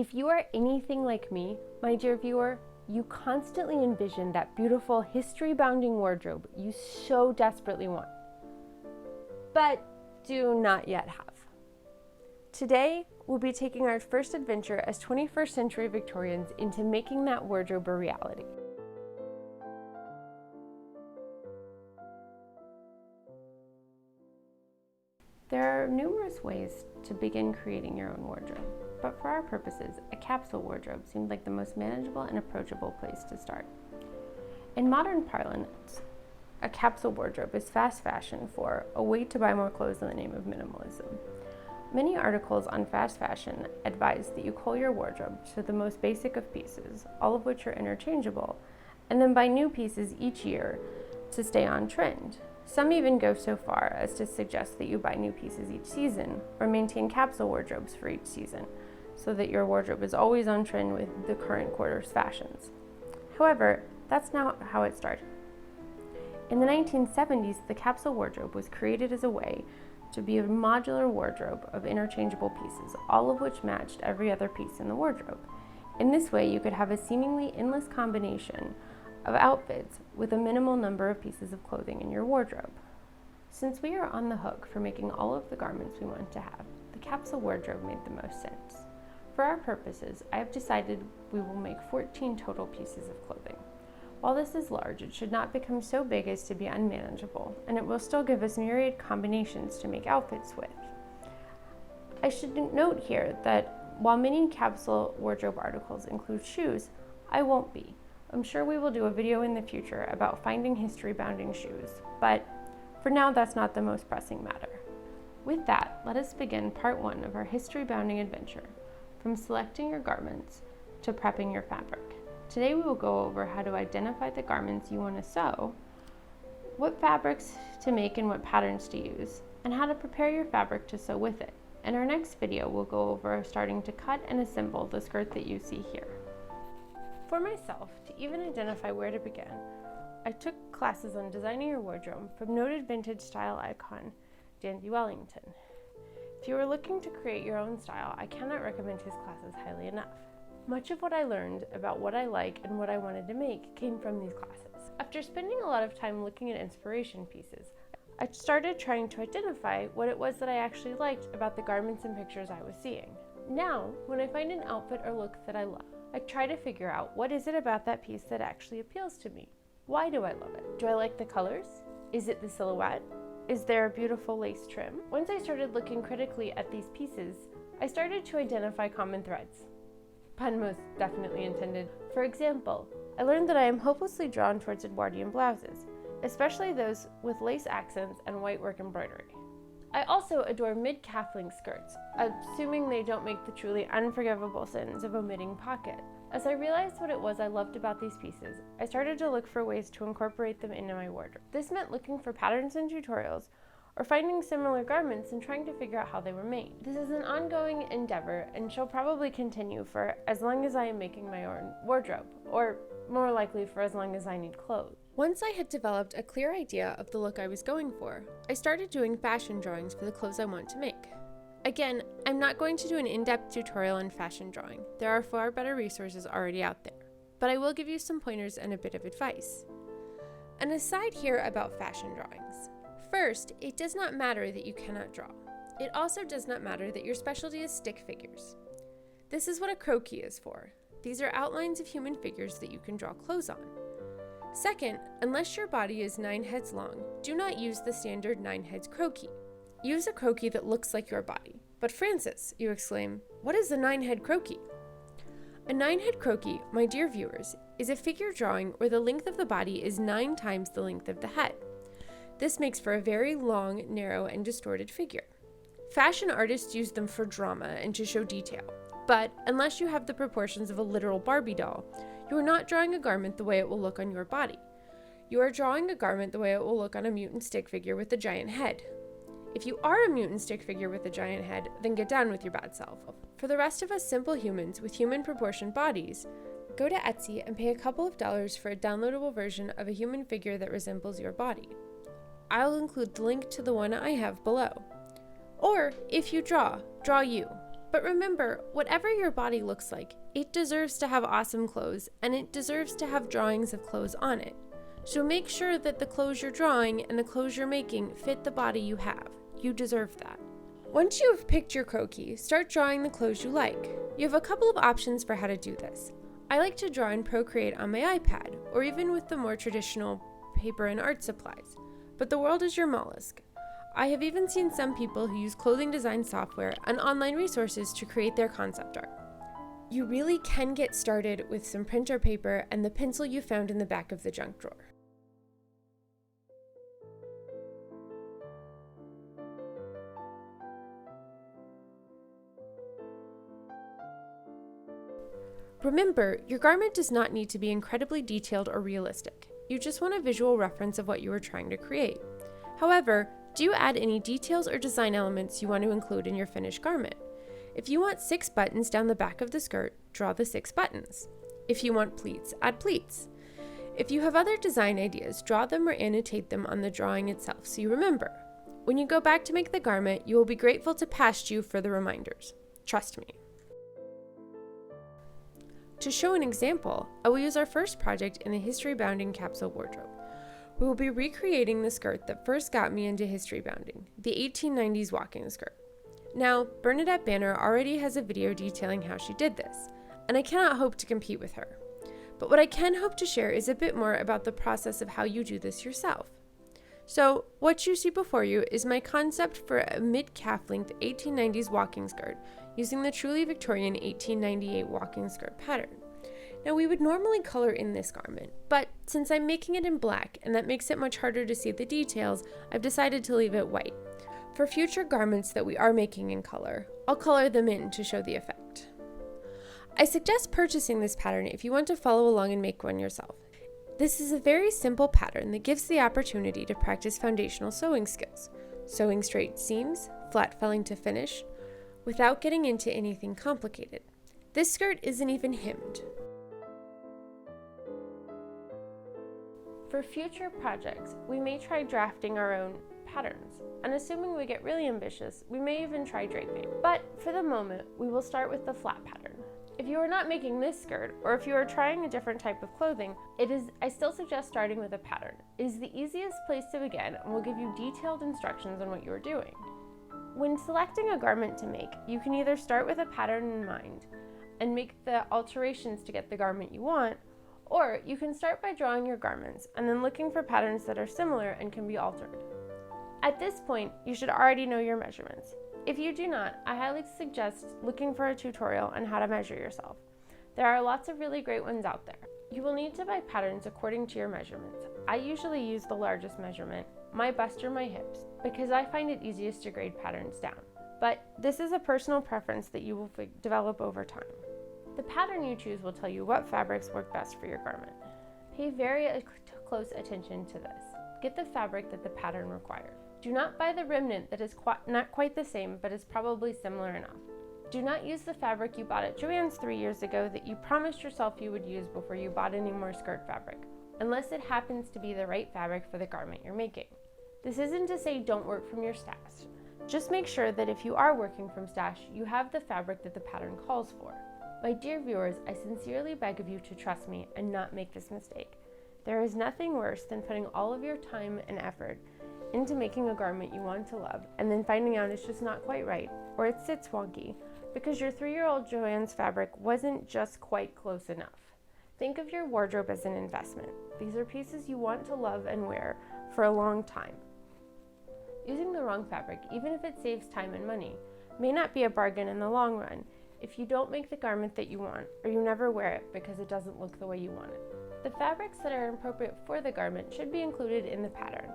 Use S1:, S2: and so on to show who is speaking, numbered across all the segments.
S1: If you are anything like me, my dear viewer, you constantly envision that beautiful history-bounding wardrobe you so desperately want, but do not yet have. Today, we'll be taking our first adventure as 21st century Victorians into making that wardrobe a reality. There are numerous ways to begin creating your own wardrobe, but for our purposes, a capsule wardrobe seemed like the most manageable and approachable place to start. In modern parlance, a capsule wardrobe is fast fashion for a way to buy more clothes in the name of minimalism. Many articles on fast fashion advise that you cull your wardrobe to the most basic of pieces, all of which are interchangeable, and then buy new pieces each year to stay on trend. Some even go so far as to suggest that you buy new pieces each season or maintain capsule wardrobes for each season, so that your wardrobe is always on trend with the current quarter's fashions. However, that's not how it started. In the 1970s, the capsule wardrobe was created as a way to be a modular wardrobe of interchangeable pieces, all of which matched every other piece in the wardrobe. In this way, you could have a seemingly endless combination of outfits with a minimal number of pieces of clothing in your wardrobe. Since we are on the hook for making all of the garments we want to have, the capsule wardrobe made the most sense. For our purposes, I have decided we will make 14 total pieces of clothing. While this is large, it should not become so big as to be unmanageable, and it will still give us myriad combinations to make outfits with. I should note here that while many capsule wardrobe articles include shoes, I won't be. I'm sure we will do a video in the future about finding history-bounding shoes, but for now that's not the most pressing matter. With that, let us begin part 1 of our history-bounding adventure, from selecting your garments to prepping your fabric. Today we will go over how to identify the garments you want to sew, what fabrics to make and what patterns to use, and how to prepare your fabric to sew with it. In our next video, we'll go over starting to cut and assemble the skirt that you see here. For myself, to even identify where to begin, I took classes on designing your wardrobe from noted vintage style icon, Dandy Wellington. If you are looking to create your own style, I cannot recommend his classes highly enough. Much of what I learned about what I like and what I wanted to make came from these classes. After spending a lot of time looking at inspiration pieces, I started trying to identify what it was that I actually liked about the garments and pictures I was seeing. Now, when I find an outfit or look that I love, I try to figure out what is it about that piece that actually appeals to me. Why do I love it? Do I like the colors? Is it the silhouette? Is there a beautiful lace trim? Once I started looking critically at these pieces, I started to identify common threads. Pun most definitely intended. For example, I learned that I am hopelessly drawn towards Edwardian blouses, especially those with lace accents and white work embroidery. I also adore mid-calf length skirts, assuming they don't make the truly unforgivable sins of omitting pocket. As I realized what it was I loved about these pieces, I started to look for ways to incorporate them into my wardrobe. This meant looking for patterns and tutorials, or finding similar garments and trying to figure out how they were made. This is an ongoing endeavor and shall probably continue for as long as I am making my own wardrobe, or more likely for as long as I need clothes. Once I had developed a clear idea of the look I was going for, I started doing fashion drawings for the clothes I want to make. Again, I'm not going to do an in-depth tutorial on fashion drawing. There are far better resources already out there, but I will give you some pointers and a bit of advice. An aside here about fashion drawings. First, it does not matter that you cannot draw. It also does not matter that your specialty is stick figures. This is what a croquis is for. These are outlines of human figures that you can draw clothes on. Second, unless your body is 9 heads long, do not use the standard 9 heads croquis. Use a croquis that looks like your body. But Francis, you exclaim, what is a 9-head croquis? A 9-head croquis, my dear viewers, is a figure drawing where the length of the body is 9 times the length of the head. This makes for a very long, narrow, and distorted figure. Fashion artists use them for drama and to show detail, but unless you have the proportions of a literal Barbie doll, you are not drawing a garment the way it will look on your body. You are drawing a garment the way it will look on a mutant stick figure with a giant head. If you are a mutant stick figure with a giant head, then get down with your bad self. For the rest of us simple humans with human proportioned bodies, go to Etsy and pay a couple of dollars for a downloadable version of a human figure that resembles your body. I'll include the link to the one I have below. Or, if you draw you. But remember, whatever your body looks like, it deserves to have awesome clothes, and it deserves to have drawings of clothes on it. So make sure that the clothes you're drawing and the clothes you're making fit the body you have. You deserve that. Once you have picked your croquis, start drawing the clothes you like. You have a couple of options for how to do this. I like to draw in Procreate on my iPad, or even with the more traditional paper and art supplies. But the world is your mollusk. I have even seen some people who use clothing design software and online resources to create their concept art. You really can get started with some printer paper and the pencil you found in the back of the junk drawer. Remember, your garment does not need to be incredibly detailed or realistic. You just want a visual reference of what you are trying to create. However, do add any details or design elements you want to include in your finished garment. If you want 6 buttons down the back of the skirt, draw the 6 buttons. If you want pleats, add pleats. If you have other design ideas, draw them or annotate them on the drawing itself so you remember. When you go back to make the garment, you will be grateful to past you for the reminders. Trust me. To show an example, I will use our first project in the History Bounding Capsule Wardrobe. We will be recreating the skirt that first got me into history bounding, the 1890s walking skirt. Now, Bernadette Banner already has a video detailing how she did this, and I cannot hope to compete with her. But what I can hope to share is a bit more about the process of how you do this yourself. So, what you see before you is my concept for a mid-calf length 1890s walking skirt using the truly Victorian 1898 walking skirt pattern. Now, we would normally color in this garment, but since I'm making it in black and that makes it much harder to see the details, I've decided to leave it white. For future garments that we are making in color, I'll color them in to show the effect. I suggest purchasing this pattern if you want to follow along and make one yourself. This is a very simple pattern that gives the opportunity to practice foundational sewing skills, sewing straight seams, flat felling to finish, without getting into anything complicated. This skirt isn't even hemmed. For future projects, we may try drafting our own patterns, and assuming we get really ambitious, we may even try draping. But for the moment, we will start with the flat pattern. If you are not making this skirt, or if you are trying a different type of clothing, I still suggest starting with a pattern. It is the easiest place to begin and will give you detailed instructions on what you are doing. When selecting a garment to make, you can either start with a pattern in mind and make the alterations to get the garment you want, or you can start by drawing your garments and then looking for patterns that are similar and can be altered. At this point, you should already know your measurements. If you do not, I highly suggest looking for a tutorial on how to measure yourself. There are lots of really great ones out there. You will need to buy patterns according to your measurements. I usually use the largest measurement, my bust or my hips, because I find it easiest to grade patterns down. But this is a personal preference that you will develop over time. The pattern you choose will tell you what fabrics work best for your garment. Pay very close attention to this. Get the fabric that the pattern requires. Do not buy the remnant that is not quite the same, but is probably similar enough. Do not use the fabric you bought at JoAnn's 3 years ago that you promised yourself you would use before you bought any more skirt fabric, unless it happens to be the right fabric for the garment you're making. This isn't to say don't work from your stash. Just make sure that if you are working from stash, you have the fabric that the pattern calls for. My dear viewers, I sincerely beg of you to trust me and not make this mistake. There is nothing worse than putting all of your time and effort into making a garment you want to love and then finding out it's just not quite right, or it sits wonky, because your 3-year-old JoAnn's fabric wasn't just quite close enough. Think of your wardrobe as an investment. These are pieces you want to love and wear for a long time. Using the wrong fabric, even if it saves time and money, may not be a bargain in the long run if you don't make the garment that you want, or you never wear it because it doesn't look the way you want it. The fabrics that are appropriate for the garment should be included in the pattern.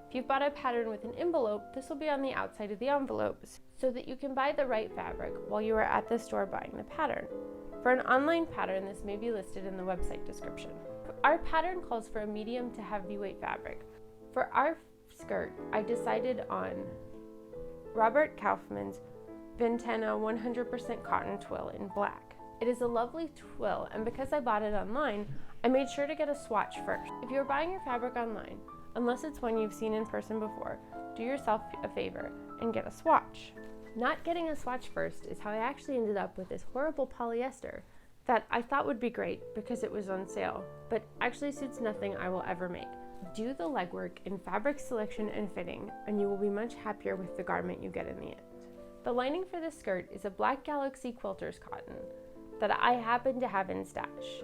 S1: If you've bought a pattern with an envelope, this will be on the outside of the envelopes so that you can buy the right fabric while you are at the store buying the pattern. For an online pattern, this may be listed in the website description. Our pattern calls for a medium to heavyweight fabric. For our skirt, I decided on Robert Kaufman's Ventana 100% cotton twill in black. It is a lovely twill, and because I bought it online, I made sure to get a swatch first. If you're buying your fabric online, unless it's one you've seen in person before, do yourself a favor and get a swatch. Not getting a swatch first is how I actually ended up with this horrible polyester that I thought would be great because it was on sale, but actually suits nothing I will ever make. Do the legwork in fabric selection and fitting, and you will be much happier with the garment you get in the end. The lining for this skirt is a Black Galaxy Quilter's cotton that I happen to have in stash.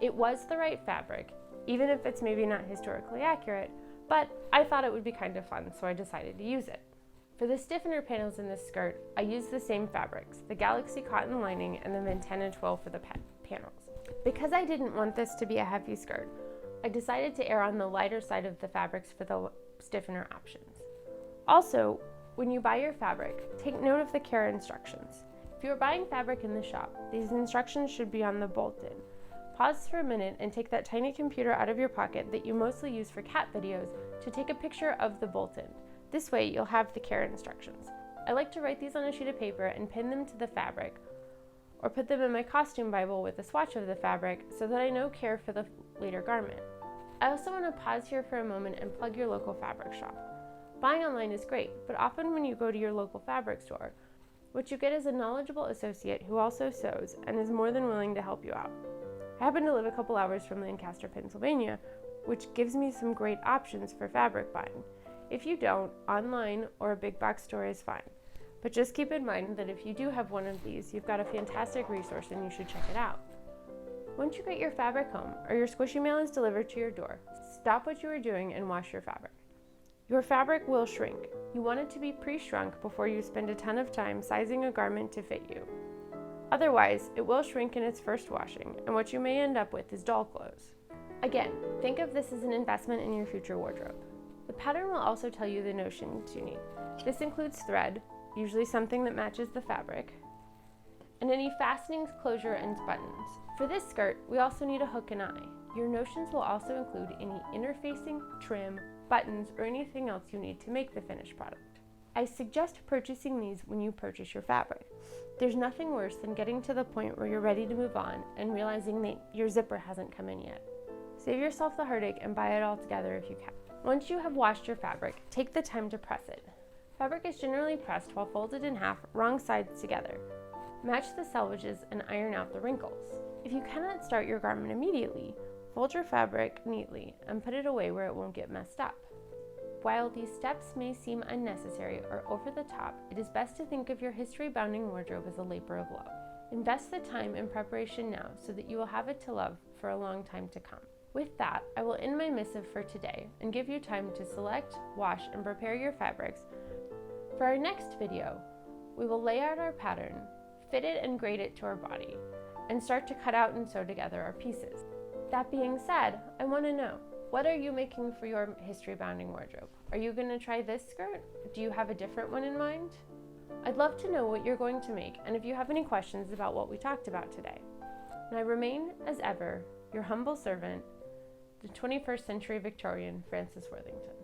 S1: It was the right fabric, even if it's maybe not historically accurate, but I thought it would be kind of fun, so I decided to use it. For the stiffener panels in this skirt, I used the same fabrics, the Galaxy cotton lining and then 10 and 12 for the panels. Because I didn't want this to be a heavy skirt, I decided to err on the lighter side of the fabrics for the stiffener options. Also, when you buy your fabric, take note of the care instructions. If you are buying fabric in the shop, these instructions should be on the bolt-in. Pause for a minute and take that tiny computer out of your pocket that you mostly use for cat videos to take a picture of the bolt-in. This way you'll have the care instructions. I like to write these on a sheet of paper and pin them to the fabric, or put them in my costume Bible with a swatch of the fabric so that I know care for the later garment. I also want to pause here for a moment and plug your local fabric shop. Buying online is great, but often when you go to your local fabric store, what you get is a knowledgeable associate who also sews and is more than willing to help you out. I happen to live a couple hours from Lancaster, Pennsylvania, which gives me some great options for fabric buying. If you don't, online or a big box store is fine. But just keep in mind that if you do have one of these, you've got a fantastic resource and you should check it out. Once you get your fabric home or your squishy mail is delivered to your door, stop what you are doing and wash your fabric. Your fabric will shrink. You want it to be pre-shrunk before you spend a ton of time sizing a garment to fit you. Otherwise, it will shrink in its first washing, and what you may end up with is doll clothes. Again, think of this as an investment in your future wardrobe. The pattern will also tell you the notions you need. This includes thread, usually something that matches the fabric, and any fastenings, closure, and buttons. For this skirt, we also need a hook and eye. Your notions will also include any interfacing, trim, buttons, or anything else you need to make the finished product. I suggest purchasing these when you purchase your fabric. There's nothing worse than getting to the point where you're ready to move on and realizing that your zipper hasn't come in yet. Save yourself the heartache and buy it all together if you can. Once you have washed your fabric, take the time to press it. Fabric is generally pressed while folded in half, wrong sides together. Match the selvages and iron out the wrinkles. If you cannot start your garment immediately, fold your fabric neatly and put it away where it won't get messed up. While these steps may seem unnecessary or over the top, it is best to think of your history bounding wardrobe as a labor of love. Invest the time and preparation now so that you will have it to love for a long time to come. With that, I will end my missive for today and give you time to select, wash, and prepare your fabrics. For our next video, we will lay out our pattern, fit it and grade it to our body, and start to cut out and sew together our pieces. That being said, I want to know, what are you making for your history bounding wardrobe? Are you going to try this skirt? Do you have a different one in mind? I'd love to know what you're going to make and if you have any questions about what we talked about today. And I remain, as ever, your humble servant, the 21st century Victorian, Frances Worthington.